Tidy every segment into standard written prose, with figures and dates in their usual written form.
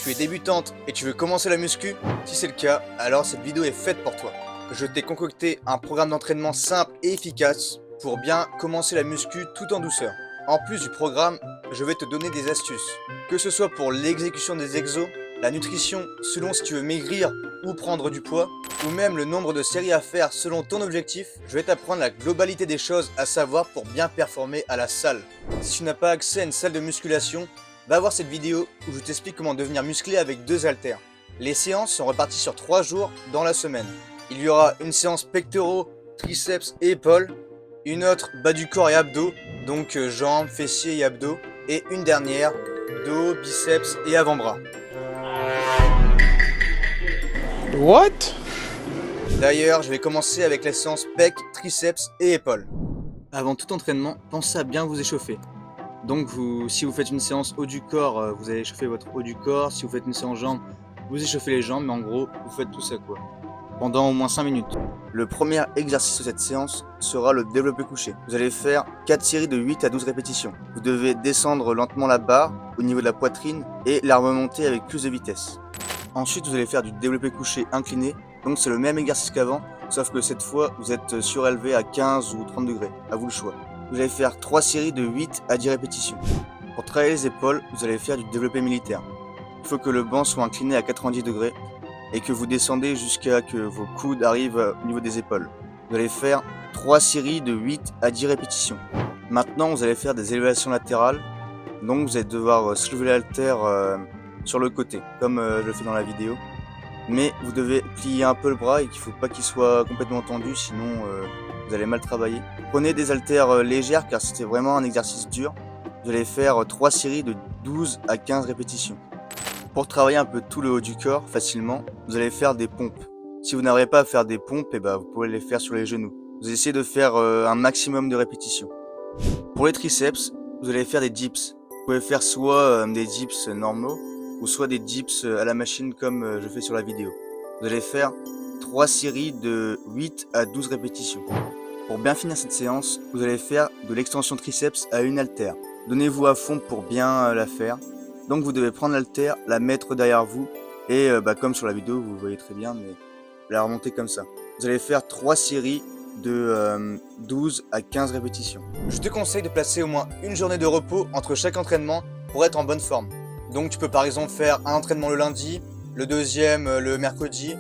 Tu es débutante et tu veux commencer la muscu? Si c'est le cas, alors cette vidéo est faite pour toi. Je t'ai concocté un programme d'entraînement simple et efficace pour bien commencer la muscu tout en douceur. En plus du programme, je vais te donner des astuces. Que ce soit pour l'exécution des exos, la nutrition selon si tu veux maigrir ou prendre du poids, ou même le nombre de séries à faire selon ton objectif, je vais t'apprendre la globalité des choses à savoir pour bien performer à la salle. Si tu n'as pas accès à une salle de musculation, va voir cette vidéo où je t'explique comment devenir musclé avec 2 haltères. Les séances sont reparties sur 3 jours dans la semaine. Il y aura une séance pectoraux, triceps et épaules, une autre bas du corps et abdos, donc jambes, fessiers et abdos, et une dernière, dos, biceps et avant-bras. What? D'ailleurs, je vais commencer avec la séance pec, triceps et épaules. Avant tout entraînement, pensez à bien vous échauffer. Donc si vous faites une séance haut du corps, vous allez échauffer votre haut du corps. Si vous faites une séance jambes, vous échauffez les jambes, mais en gros, vous faites tout ça pendant au moins 5 minutes. Le premier exercice de cette séance sera le développé couché. Vous allez faire 4 séries de 8 à 12 répétitions. Vous devez descendre lentement la barre au niveau de la poitrine et la remonter avec plus de vitesse. Ensuite, vous allez faire du développé couché incliné. Donc c'est le même exercice qu'avant, sauf que cette fois, vous êtes surélevé à 15 ou 30 degrés. À vous le choix. Vous allez faire 3 séries de 8 à 10 répétitions. Pour travailler les épaules, vous allez faire du développé militaire. Il faut que le banc soit incliné à 90 degrés et que vous descendez jusqu'à que vos coudes arrivent au niveau des épaules. Vous allez faire 3 séries de 8 à 10 répétitions. Maintenant, vous allez faire des élévations latérales. Donc vous allez devoir soulever l'haltère sur le côté, comme je le fais dans la vidéo. Mais vous devez plier un peu le bras et qu'il ne faut pas qu'il soit complètement tendu, sinon vous allez mal travailler. Prenez des haltères légères car c'était vraiment un exercice dur. Vous allez faire 3 séries de 12 à 15 répétitions. Pour travailler un peu tout le haut du corps facilement, vous allez faire des pompes. Si vous n'arrivez pas à faire des pompes, vous pouvez les faire sur les genoux. Vous essayez de faire un maximum de répétitions. Pour les triceps, vous allez faire des dips. Vous pouvez faire soit des dips normaux, ou soit des dips à la machine comme je fais sur la vidéo. Vous allez faire 3 séries de 8 à 12 répétitions. Pour bien finir cette séance, vous allez faire de l'extension triceps à une haltère. Donnez-vous à fond pour bien la faire. Donc vous devez prendre l'haltère, la mettre derrière vous et comme sur la vidéo vous voyez très bien, mais la remonter comme ça. Vous allez faire 3 séries de 12 à 15 répétitions. Je te conseille de placer au moins une journée de repos entre chaque entraînement pour être en bonne forme. Donc tu peux par exemple faire un entraînement le lundi, le deuxième le mercredi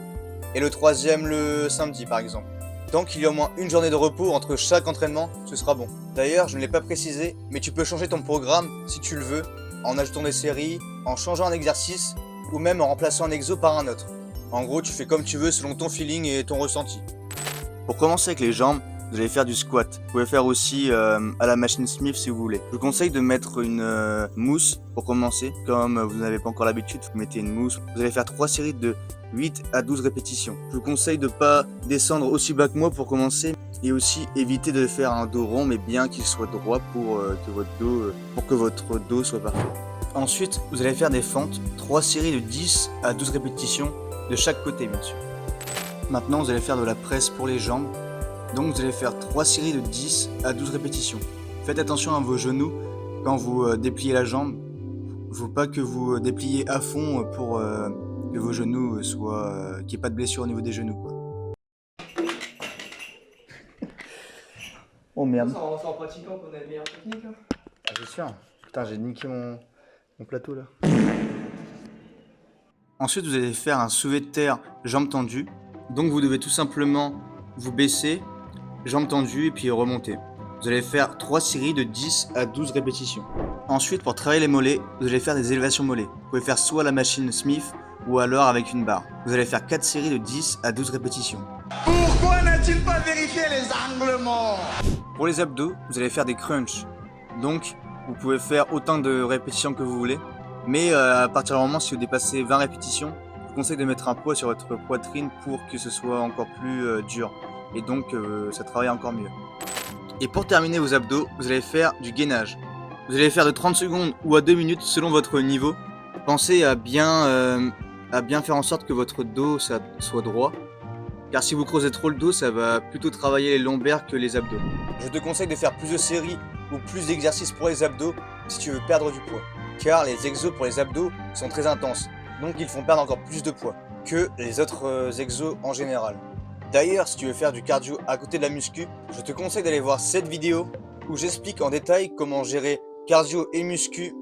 et le troisième le samedi par exemple. Tant qu'il y a au moins une journée de repos entre chaque entraînement, ce sera bon. D'ailleurs, je ne l'ai pas précisé, mais tu peux changer ton programme si tu le veux, en ajoutant des séries, en changeant un exercice ou même en remplaçant un exo par un autre. En gros, tu fais comme tu veux selon ton feeling et ton ressenti. Pour commencer avec les jambes, vous allez faire du squat. Vous pouvez faire aussi à la machine Smith si vous voulez. Je vous conseille de mettre une mousse pour commencer. Comme vous n'avez pas encore l'habitude, vous mettez une mousse. Vous allez faire 3 séries de 8 à 12 répétitions. Je vous conseille de ne pas descendre aussi bas que moi pour commencer. Et aussi éviter de faire un dos rond mais bien qu'il soit droit pour que votre dos soit parfait. Ensuite, vous allez faire des fentes. 3 séries de 10 à 12 répétitions de chaque côté bien sûr. Maintenant, vous allez faire de la presse pour les jambes. Donc vous allez faire 3 séries de 10 à 12 répétitions. Faites attention à vos genoux quand vous dépliez la jambe. Il ne faut pas que vous dépliez à fond pour que vos genoux qu'il n'y ait pas de blessure au niveau des genoux. Oh merde. C'est en pratiquant qu'on a une meilleure technique là. Ah, c'est sûr. Putain, j'ai niqué mon plateau là. Ensuite, vous allez faire un soulevé de terre jambes tendues. Donc vous devez tout simplement vous baisser, jambes tendues et puis remonter. Vous allez faire 3 séries de 10 à 12 répétitions. Ensuite, pour travailler les mollets, vous allez faire des élévations mollets. Vous pouvez faire soit la machine Smith ou alors avec une barre. Vous allez faire 4 séries de 10 à 12 répétitions. Pourquoi n'a-t-il pas vérifié les angles morts? Pour les abdos, vous allez faire des crunchs. Donc, vous pouvez faire autant de répétitions que vous voulez. Mais à partir du moment si vous dépassez 20 répétitions, je vous conseille de mettre un poids sur votre poitrine pour que ce soit encore plus dur. Et donc, ça travaille encore mieux. Et pour terminer vos abdos, vous allez faire du gainage. Vous allez faire de 30 secondes ou à 2 minutes selon votre niveau. Pensez à bien faire en sorte que votre dos soit droit. Car si vous creusez trop le dos, ça va plutôt travailler les lombaires que les abdos. Je te conseille de faire plus de séries ou plus d'exercices pour les abdos si tu veux perdre du poids. Car les exos pour les abdos sont très intenses. donc ils font perdre encore plus de poids que les autres exos en général. D'ailleurs, si tu veux faire du cardio à côté de la muscu, je te conseille d'aller voir cette vidéo où j'explique en détail comment gérer cardio et muscu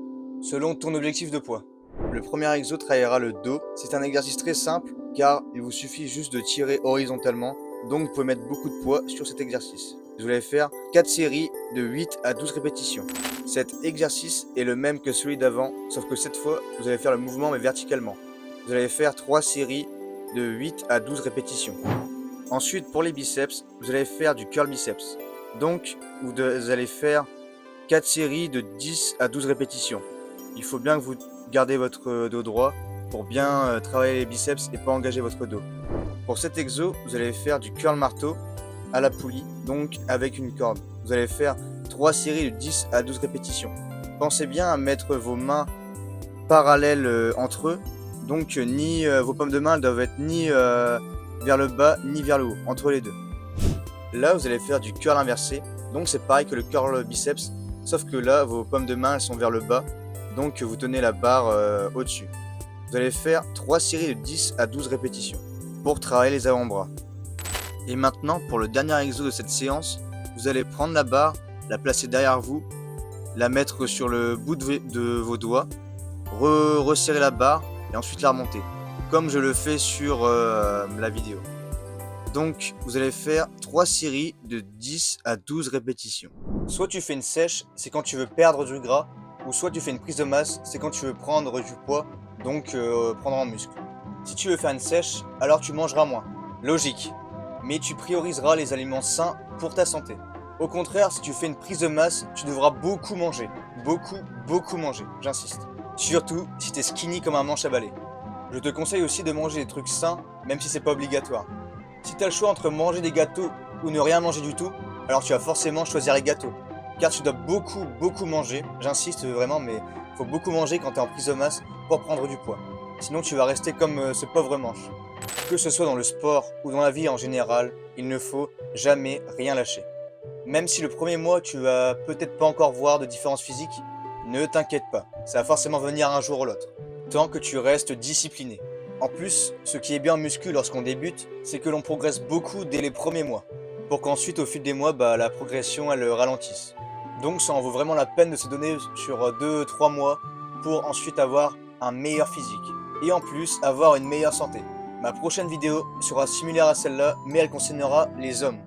selon ton objectif de poids. Le premier exo travaillera le dos. C'est un exercice très simple car il vous suffit juste de tirer horizontalement, donc vous pouvez mettre beaucoup de poids sur cet exercice. Vous allez faire 4 séries de 8 à 12 répétitions. Cet exercice est le même que celui d'avant, sauf que cette fois, vous allez faire le mouvement mais verticalement. Vous allez faire 3 séries de 8 à 12 répétitions. Ensuite, pour les biceps, vous allez faire du curl biceps. Donc, vous allez faire 4 séries de 10 à 12 répétitions. Il faut bien que vous gardez votre dos droit pour bien travailler les biceps et pas engager votre dos. Pour cet exo, vous allez faire du curl marteau à la poulie, donc avec une corde. Vous allez faire 3 séries de 10 à 12 répétitions. Pensez bien à mettre vos mains parallèles entre eux, donc ni vos paumes de main doivent être ni vers le bas ni vers le haut, entre les deux. Là, vous allez faire du curl inversé, donc c'est pareil que le curl biceps, sauf que là, vos paumes de main elles sont vers le bas, donc vous tenez la barre au-dessus. Vous allez faire 3 séries de 10 à 12 répétitions pour travailler les avant-bras. Et maintenant, pour le dernier exo de cette séance, vous allez prendre la barre, la placer derrière vous, la mettre sur le bout de vos doigts, resserrer la barre et ensuite la remonter, comme je le fais sur la vidéo. Donc, vous allez faire 3 séries de 10 à 12 répétitions. Soit tu fais une sèche, c'est quand tu veux perdre du gras, ou soit tu fais une prise de masse, c'est quand tu veux prendre du poids, donc prendre en muscle. Si tu veux faire une sèche, alors tu mangeras moins. Logique. Mais tu prioriseras les aliments sains pour ta santé. Au contraire, si tu fais une prise de masse, tu devras beaucoup manger. Beaucoup manger, j'insiste. Surtout si t'es skinny comme un manche à balai. Je te conseille aussi de manger des trucs sains, même si c'est pas obligatoire. Si tu as le choix entre manger des gâteaux ou ne rien manger du tout, alors tu vas forcément choisir les gâteaux. Car tu dois beaucoup manger, j'insiste vraiment, mais il faut beaucoup manger quand tu es en prise de masse pour prendre du poids. Sinon tu vas rester comme ce pauvre manche. Que ce soit dans le sport ou dans la vie en général, il ne faut jamais rien lâcher. Même si le premier mois tu vas peut-être pas encore voir de différence physique, ne t'inquiète pas, ça va forcément venir un jour ou l'autre. Tant que tu restes discipliné. En plus, ce qui est bien en muscu lorsqu'on débute, c'est que l'on progresse beaucoup dès les premiers mois, pour qu'ensuite au fil des mois, la progression elle ralentisse. Donc ça en vaut vraiment la peine de se donner sur 2-3 mois pour ensuite avoir un meilleur physique, et en plus avoir une meilleure santé. Ma prochaine vidéo sera similaire à celle-là, mais elle concernera les hommes.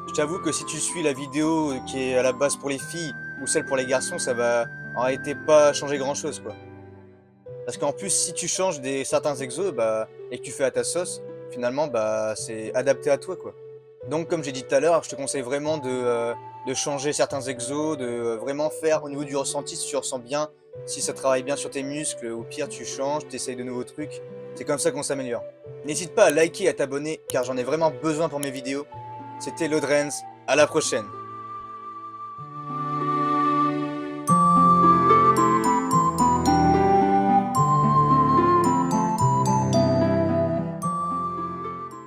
Je t'avoue que si tu suis la vidéo qui est à la base pour les filles, ou celle pour les garçons, ça va en réalité pas changer grand-chose quoi. Parce qu'en plus, si tu changes certains exos et que tu fais à ta sauce, finalement, c'est adapté à toi, quoi. Donc, comme j'ai dit tout à l'heure, je te conseille vraiment de changer certains exos, de vraiment faire au niveau du ressenti si tu ressens bien, si ça travaille bien sur tes muscles. Au pire, tu changes, tu essayes de nouveaux trucs. C'est comme ça qu'on s'améliore. N'hésite pas à liker et à t'abonner, car j'en ai vraiment besoin pour mes vidéos. C'était Loadrens, à la prochaine.